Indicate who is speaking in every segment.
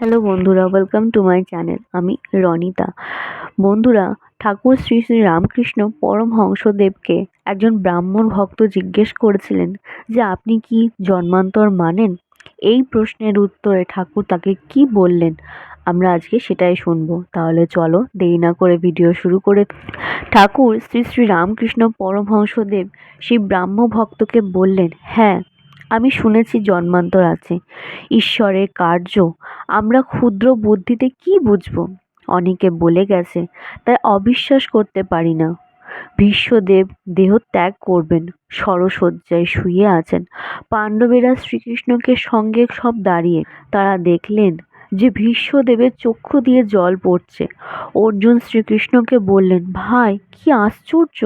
Speaker 1: Hello বন্ধুরা, welcome to my channel. আমি রনিতা। বন্ধুরা, ঠাকুর শ্রী শ্রী রামকৃষ্ণ পরমহংসদেবকে একজন ব্রাহ্মণ ভক্ত জিজ্ঞেস করেছিলেন যে আপনি কি জন্মান্তর মানেন। এই প্রশ্নের উত্তরে ঠাকুর তাকে কি বললেন আমরা আজকে সেটাই শুনবো। তাহলে চলো দেরি না করে ভিডিও শুরু করে। ঠাকুর শ্রী শ্রী রামকৃষ্ণ পরমহংসদেব সেই ব্রাহ্ম ভক্তকে বললেন, হ্যাঁ, আমি শুনেছি জন্মান্তর আছে। ঈশ্বরের কার্য আমরা ক্ষুদ্র বুদ্ধিতে কি বুঝবো। অনেকে বলে গেছে, তাই অবিশ্বাস করতে পারি না। ভীষ্মদেব দেহ ত্যাগ করবেন, শরশয্যায় শুয়ে আছেন। পাণ্ডবেরা শ্রীকৃষ্ণকে সঙ্গে সব দাঁড়িয়ে। তারা দেখলেন যে ভীষ্মদেবের চক্ষু দিয়ে জল পড়ছে। অর্জুন শ্রীকৃষ্ণকে বললেন, ভাই, কি আশ্চর্য!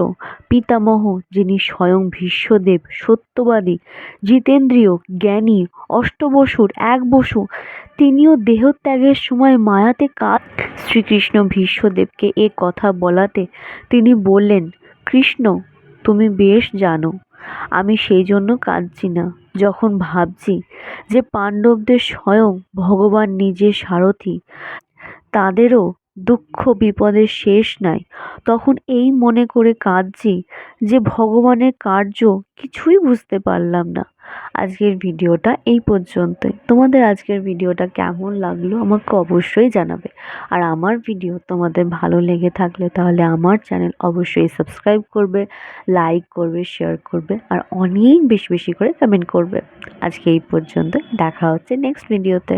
Speaker 1: পিতামহ, যিনি স্বয়ং ভীষ্মদেব, সত্যবাদী, জিতেন্দ্রিয়, জ্ঞানী, অষ্টবসুর এক বসু, তিনিও দেহত্যাগের সময় মায়াতে শ্রীকৃষ্ণ ভীষ্মদেবকে এ কথা বলাতে তিনি বললেন, কৃষ্ণ, তুমি বেশ জানো আমি সেই জন্য কাঁদছি না। যখন ভাবছি যে পাণ্ডবদের স্বয়ং ভগবান নিজের সারথি, তাদেরও দুঃখ বিপদের শেষ নাই, তখন এই মনে করে কাঁদছি যে ভগবানের কার্য কিছুই বুঝতে পারলাম না। আজকের ভিডিওটা এই পর্যন্তই। তোমাদের আজকের ভিডিওটা কেমন লাগলো আমাকে অবশ্যই জানাবে। আর আমার ভিডিও তোমাদের ভালো লেগে থাকলে তাহলে আমার চ্যানেল অবশ্যই সাবস্ক্রাইব করবে, লাইক করবে, শেয়ার করবে আর অনেক বেশি বেশি করে কমেন্ট করবে। আজকে এই পর্যন্ত, দেখা হচ্ছে নেক্সট ভিডিওতে।